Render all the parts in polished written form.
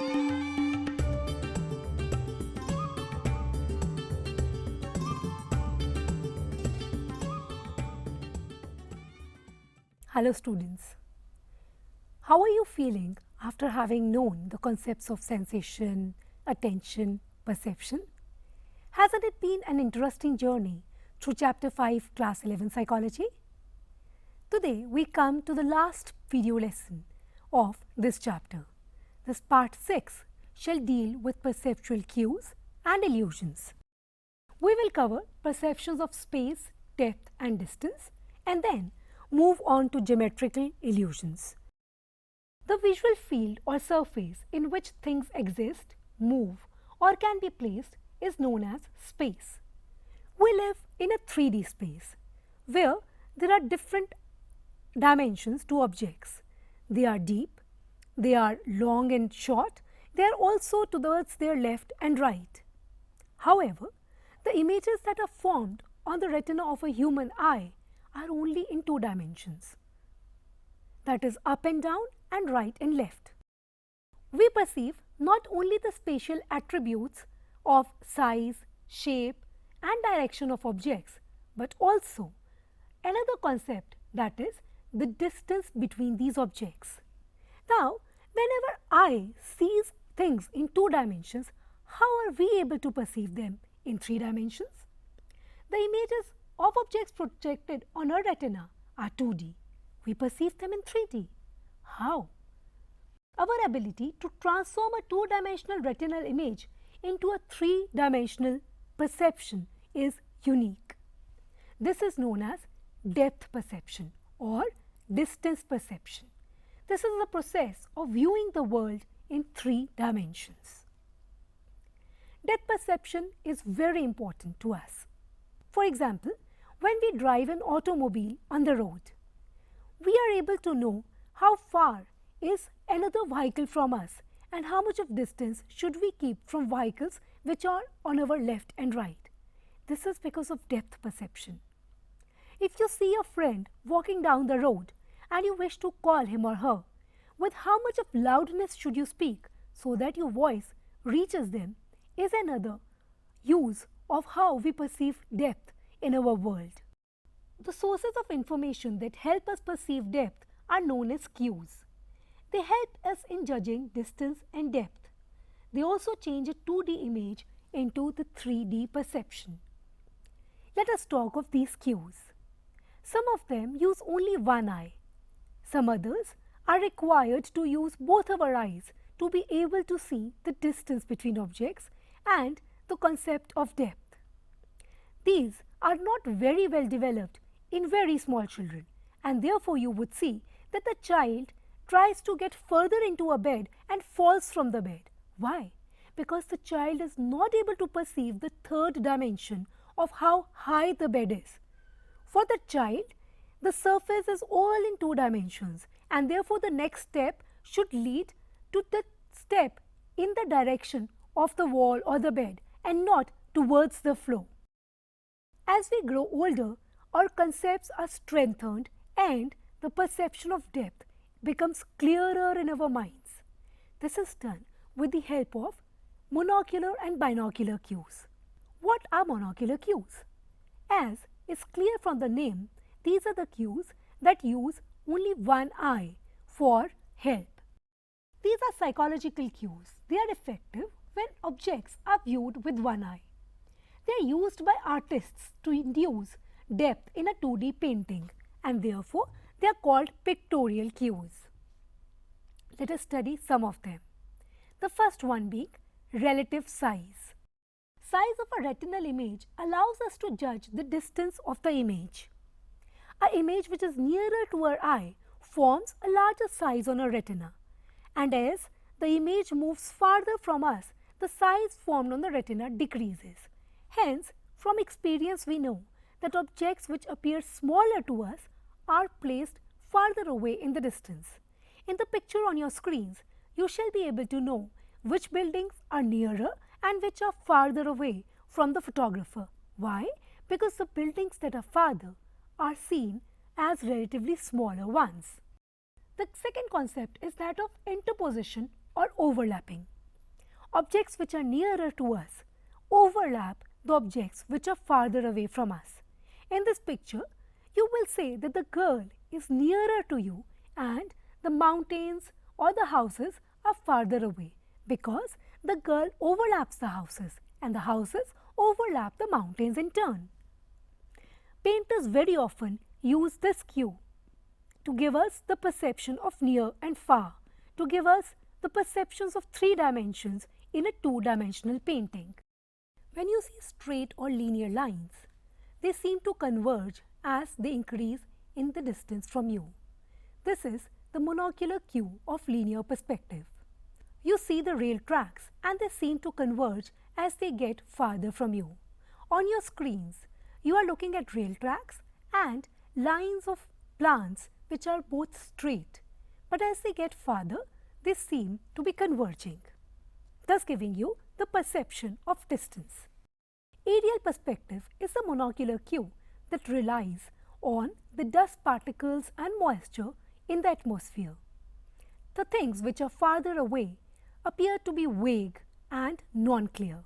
Hello students, how are you feeling after having known the concepts of sensation, attention, perception? Hasn't it been an interesting journey through Chapter 5 Class 11 Psychology? Today we come to the last video lesson of this chapter. This part 6 shall deal with perceptual cues and illusions. We will cover perceptions of space, depth and distance, and then move on to geometrical illusions. The visual field or surface in which things exist, move or can be placed is known as space. We live in a 3D space where there are different dimensions to objects. They are deep, they are long and short, they are also towards their left and right. However, the images that are formed on the retina of a human eye are only in 2 dimensions, that is up and down and right and left. We perceive not only the spatial attributes of size, shape and direction of objects, but also another concept, that is the distance between these objects. Now, whenever eye sees things in 2 dimensions, how are we able to perceive them in 3 dimensions? The images of objects projected on our retina are 2D. We perceive them in 3D. How? Our ability to transform a 2-dimensional retinal image into a 3-dimensional perception is unique. This is known as depth perception or distance perception. This is the process of viewing the world in 3 dimensions. Depth perception is very important to us. For example, when we drive an automobile on the road, we are able to know how far is another vehicle from us and how much of distance should we keep from vehicles which are on our left and right. This is because of depth perception. If you see a friend walking down the road and you wish to call him or her, with how much of loudness should you speak so that your voice reaches them is another use of how we perceive depth in our world. The sources of information that help us perceive depth are known as cues. They help us in judging distance and depth. They also change a 2D image into the 3D perception. Let us talk of these cues. Some of them use only one eye. Some others are required to use both our eyes to be able to see the distance between objects and the concept of depth. These are not very well developed in very small children, and therefore you would see that the child tries to get further into a bed and falls from the bed. Why? Because the child is not able to perceive the 3rd dimension of how high the bed is. For the child, the surface is all in 2 dimensions, and therefore the next step should lead to the step in the direction of the wall or the bed and not towards the floor. As we grow older, our concepts are strengthened and the perception of depth becomes clearer in our minds. This is done with the help of monocular and binocular cues. What are monocular cues? As is clear from the name, these are the cues that use only one eye for help. These are psychological cues. They are effective when objects are viewed with one eye. They are used by artists to induce depth in a 2D painting, and therefore they are called pictorial cues. Let us study some of them. The first one being relative size. Size of a retinal image allows us to judge the distance of the image. An image which is nearer to our eye forms a larger size on our retina, and as the image moves farther from us, the size formed on the retina decreases. Hence, from experience we know that objects which appear smaller to us are placed farther away in the distance. In the picture on your screens, you shall be able to know which buildings are nearer and which are farther away from the photographer. Why? Because the buildings that are farther are seen as relatively smaller ones. The second concept is that of interposition or overlapping. Objects which are nearer to us overlap the objects which are farther away from us. In this picture, you will say that the girl is nearer to you and the mountains or the houses are farther away because the girl overlaps the houses and the houses overlap the mountains in turn. Painters very often use this cue to give us the perception of near and far, to give us the perceptions of 3 dimensions in a 2-dimensional painting. When you see straight or linear lines, they seem to converge as they increase in the distance from you. This is the monocular cue of linear perspective. You see the rail tracks and they seem to converge as they get farther from you. On your screens, you are looking at rail tracks and lines of plants which are both straight, but as they get farther, they seem to be converging, thus giving you the perception of distance. Aerial perspective is a monocular cue that relies on the dust particles and moisture in the atmosphere. The things which are farther away appear to be vague and non-clear.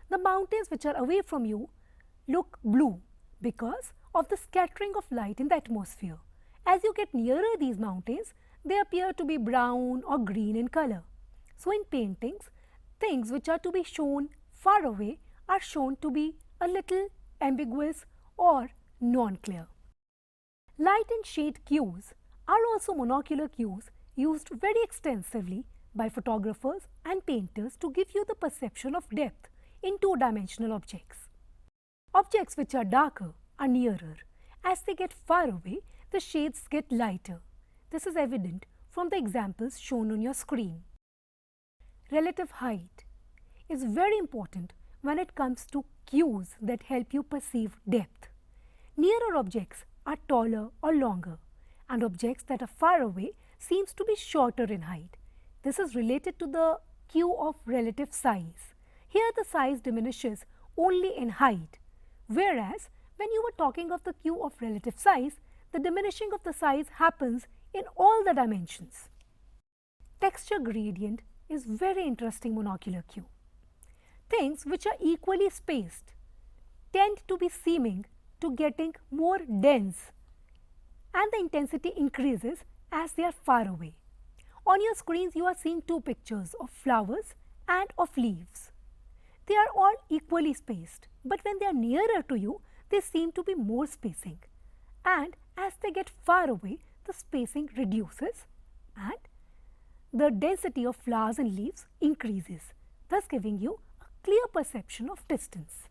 The mountains which are away from you look blue because of the scattering of light in the atmosphere. As you get nearer these mountains, they appear to be brown or green in color. So in paintings, things which are to be shown far away are shown to be a little ambiguous or non-clear. Light and shade cues are also monocular cues used very extensively by photographers and painters to give you the perception of depth in 2-dimensional objects. Objects which are darker are nearer. As they get far away, the shades get lighter. This is evident from the examples shown on your screen. Relative height is very important when it comes to cues that help you perceive depth. Nearer objects are taller or longer, and objects that are far away seems to be shorter in height. This is related to the cue of relative size. Here the size diminishes only in height, whereas when you were talking of the cue of relative size, the diminishing of the size happens in all the dimensions. Texture gradient is very interesting monocular cue. Things which are equally spaced tend to be seeming to getting more dense, and the intensity increases as they are far away. On your screens, you are seeing 2 pictures of flowers and of leaves. They are all equally spaced, but when they are nearer to you, they seem to be more spacing. And as they get far away, the spacing reduces and the density of flowers and leaves increases, thus giving you a clear perception of distance.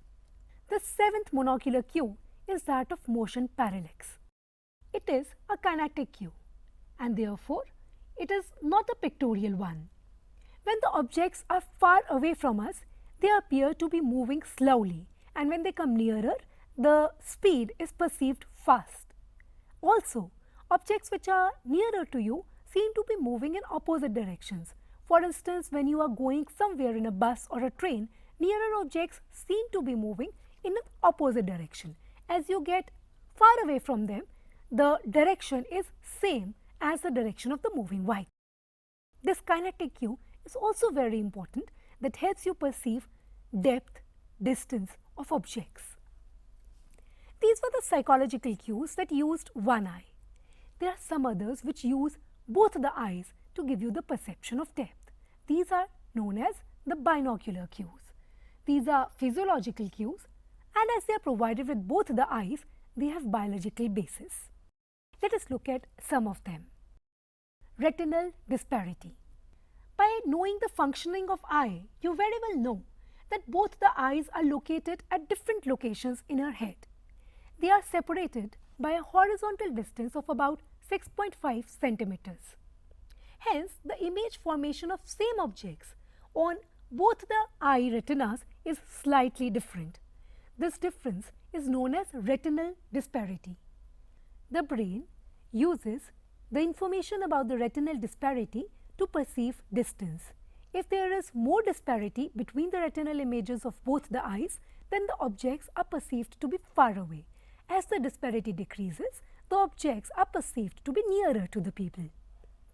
The 7th monocular cue is that of motion parallax. It is a kinetic cue and therefore it is not a pictorial one. When the objects are far away from us, they appear to be moving slowly, and when they come nearer, the speed is perceived fast. Also, objects which are nearer to you seem to be moving in opposite directions. For instance, when you are going somewhere in a bus or a train, nearer objects seem to be moving in an opposite direction. As you get far away from them, the direction is same as the direction of the moving vehicle. This kinetic cue is also very important, that helps you perceive depth, distance of objects. These were the psychological cues that used one eye. There are some others which use both the eyes to give you the perception of depth. These are known as the binocular cues. These are physiological cues, and as they are provided with both the eyes, they have biological basis. Let us look at some of them. Retinal disparity. By knowing the functioning of eye, you very well know that both the eyes are located at different locations in our head. They are separated by a horizontal distance of about 6.5 centimeters. Hence, the image formation of same objects on both the eye retinas is slightly different. This difference is known as retinal disparity. The brain uses the information about the retinal disparity to perceive distance. If there is more disparity between the retinal images of both the eyes, then the objects are perceived to be far away. As the disparity decreases, the objects are perceived to be nearer to the people.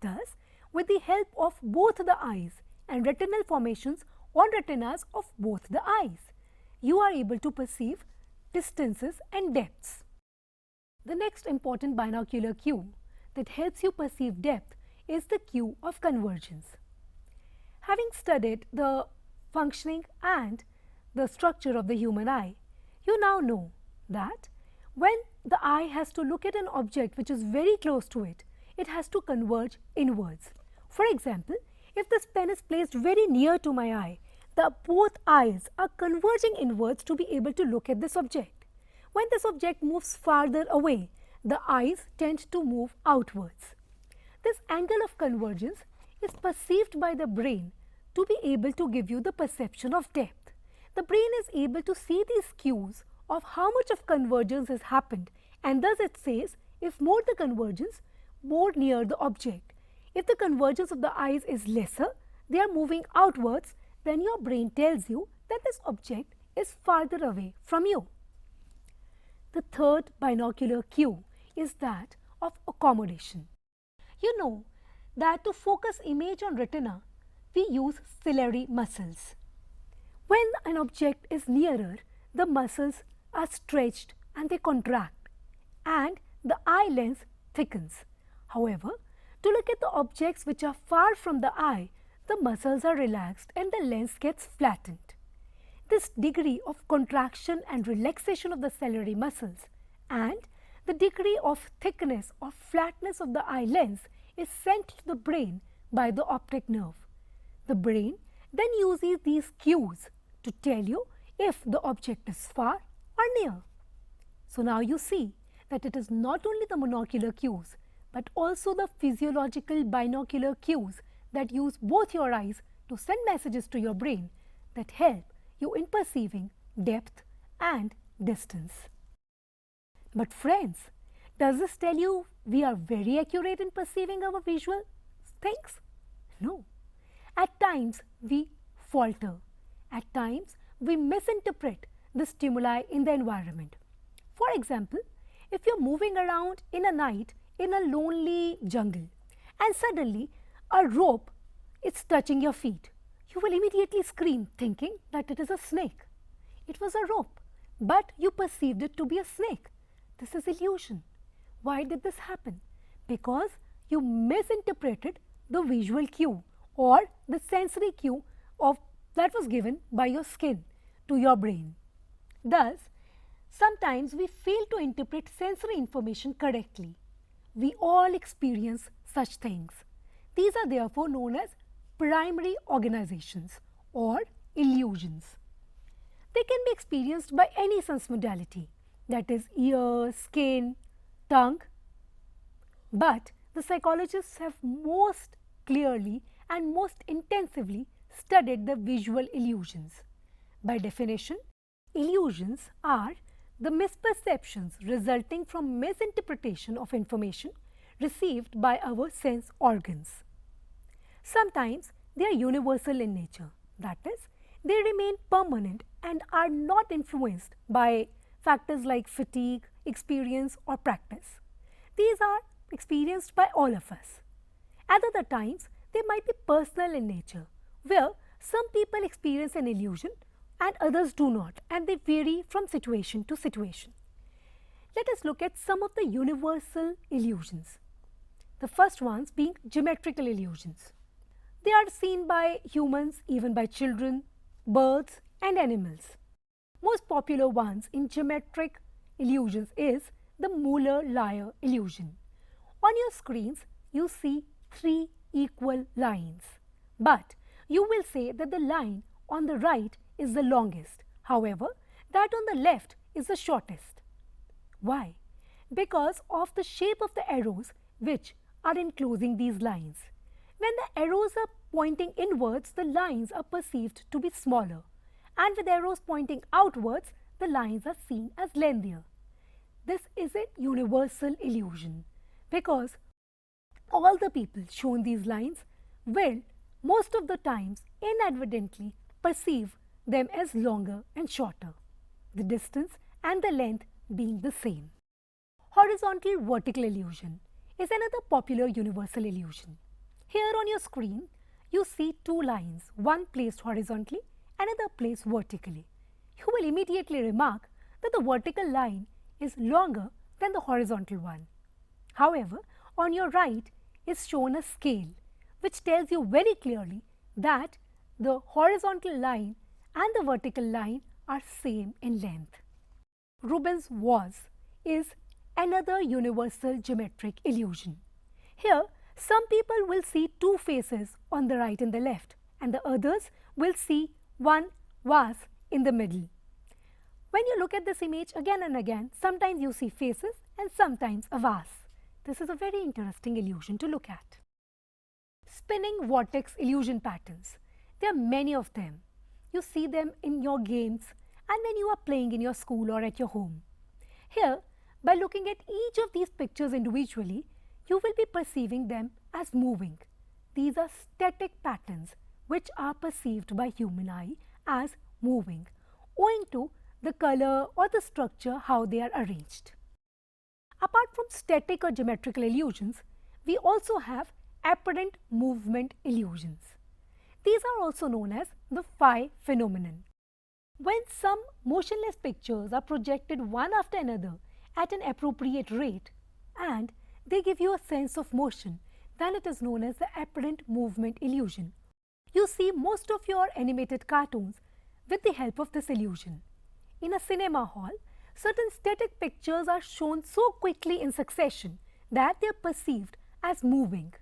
Thus, with the help of both the eyes and retinal formations on retinas of both the eyes. You are able to perceive distances and depths. The next important binocular cue that helps you perceive depth is the cue of convergence. Having studied the functioning and the structure of the human eye, you now know that when the eye has to look at an object which is very close to it, it has to converge inwards. For example, if this pen is placed very near to my eye, both eyes are converging inwards to be able to look at this object. When this object moves farther away, the eyes tend to move outwards. This angle of convergence is perceived by the brain to be able to give you the perception of depth. The brain is able to see these cues of how much of convergence has happened, and thus it says if more the convergence, more near the object. If the convergence of the eyes is lesser, they are moving outwards, then your brain tells you that this object is farther away from you. The third binocular cue is that of accommodation. You know that to focus image on retina, we use ciliary muscles. When an object is nearer, the muscles are stretched and they contract, and the eye lens thickens. However, to look at the objects which are far from the eye, the muscles are relaxed and the lens gets flattened. This degree of contraction and relaxation of the ciliary muscles and the degree of thickness or flatness of the eye lens is sent to the brain by the optic nerve. The brain then uses these cues to tell you if the object is far or near. So now you see that it is not only the monocular cues but also the physiological binocular cues that use both your eyes to send messages to your brain that help you in perceiving depth and distance. But friends, does this tell you we are very accurate in perceiving our visual things? No. At times we falter. At times we misinterpret the stimuli in the environment. For example, if you're moving around in a night in a lonely jungle and suddenly a rope is touching your feet, you will immediately scream thinking that it is a snake. It was a rope, but you perceived it to be a snake. This is illusion. Why did this happen? Because you misinterpreted the visual cue or the sensory cue that was given by your skin to your brain. Thus, sometimes we fail to interpret sensory information correctly. We all experience such things. These are therefore known as primary organizations or illusions. They can be experienced by any sense modality, that is ear, skin, tongue. But the psychologists have most clearly and most intensively studied the visual illusions. By definition, illusions are the misperceptions resulting from misinterpretation of information received by our sense organs. Sometimes they are universal in nature, that is, they remain permanent and are not influenced by factors like fatigue, experience or practice. These are experienced by all of us. At other times, they might be personal in nature, where some people experience an illusion and others do not, and they vary from situation to situation. Let us look at some of the universal illusions. The first ones being geometrical illusions. They are seen by humans, even by children, birds and animals. Most popular ones in geometric illusions is the Muller-Lyer illusion. On your screens, you see 3 equal lines, but you will say that the line on the right is the longest. However, that on the left is the shortest. Why? Because of the shape of the arrows which are enclosing these lines. When the arrows are pointing inwards, the lines are perceived to be smaller, and with arrows pointing outwards, the lines are seen as lengthier. This is a universal illusion because all the people shown these lines will most of the times inadvertently perceive them as longer and shorter, the distance and the length being the same. Horizontal vertical illusion is another popular universal illusion. Here on your screen, you see two lines, one placed horizontally, another placed vertically. You will immediately remark that the vertical line is longer than the horizontal one. However, on your right is shown a scale which tells you very clearly that the horizontal line and the vertical line are same in length. Rubens' vase is another universal geometric illusion. Here, some people will see two faces on the right and the left, and the others will see one vase in the middle. When you look at this image again and again, sometimes you see faces and sometimes a vase. This is a very interesting illusion to look at. Spinning vortex illusion patterns. There are many of them. You see them in your games and when you are playing in your school or at your home. Here, by looking at each of these pictures individually, you will be perceiving them as moving. These are static patterns which are perceived by human eye as moving, owing to the color or the structure how they are arranged. Apart from static or geometrical illusions, we also have apparent movement illusions. These are also known as the phi phenomenon. When some motionless pictures are projected one after another at an appropriate rate and they give you a sense of motion, then it is known as the apparent movement illusion. You see most of your animated cartoons with the help of this illusion. In a cinema hall, certain static pictures are shown so quickly in succession that they are perceived as moving.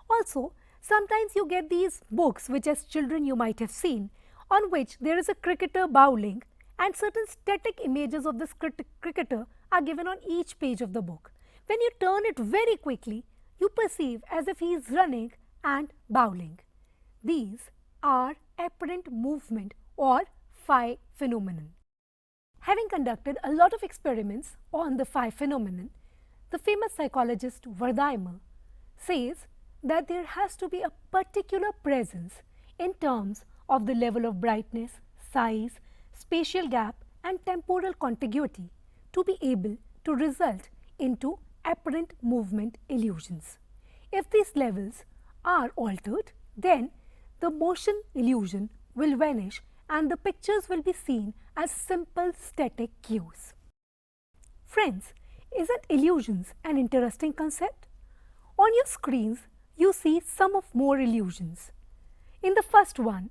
Also, sometimes you get these books which as children you might have seen, on which there is a cricketer bowling and certain static images of this cricketer are given on each page of the book. When you turn it very quickly, you perceive as if he is running and bowling. These are apparent movement or phi phenomenon. Having conducted a lot of experiments on the phi phenomenon, the famous psychologist Wertheimer says that there has to be a particular presence in terms of the level of brightness, size, spatial gap and temporal contiguity to be able to result into apparent movement illusions. If these levels are altered, then the motion illusion will vanish and the pictures will be seen as simple static cues. Friends, isn't illusions an interesting concept? On your screens, you see some of more illusions. In the first one,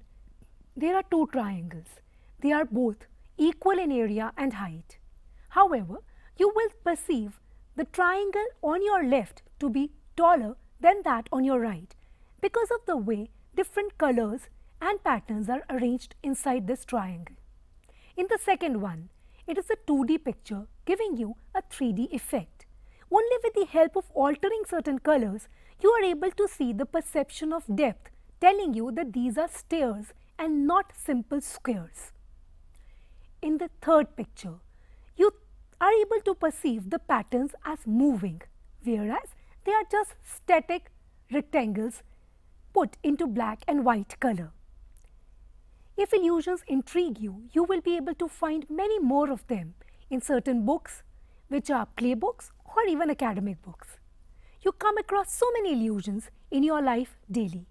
there are two triangles. They are both equal in area and height. However, you will perceive the triangle on your left to be taller than that on your right because of the way different colors and patterns are arranged inside this triangle. In the second one, it is a 2D picture giving you a 3D effect. Only with the help of altering certain colors, you are able to see the perception of depth, telling you that these are stairs and not simple squares. In the third picture, you are able to perceive the patterns as moving, whereas they are just static rectangles put into black and white color. If illusions intrigue you, you will be able to find many more of them in certain books, which are playbooks or even academic books. You come across so many illusions in your life daily.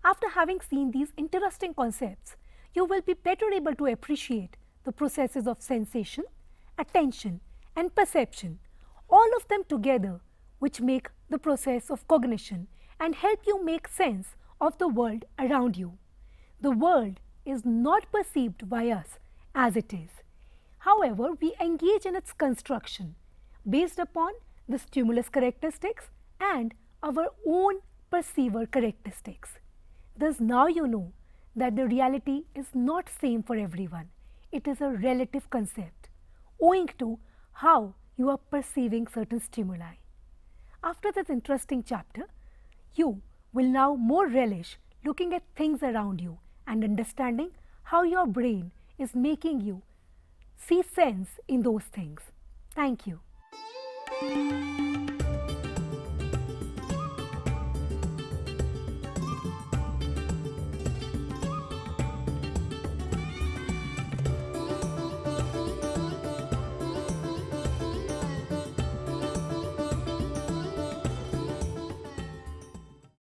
After having seen these interesting concepts, you will be better able to appreciate the processes of sensation, attention and perception, all of them together which make the process of cognition and help you make sense of the world around you. The world is not perceived by us as it is. However, we engage in its construction based upon the stimulus characteristics and our own perceiver characteristics. Thus, now you know that the reality is not same for everyone. It is a relative concept owing to how you are perceiving certain stimuli. After this interesting chapter, you will now more relish looking at things around you and understanding how your brain is making you see sense in those things. Thank you.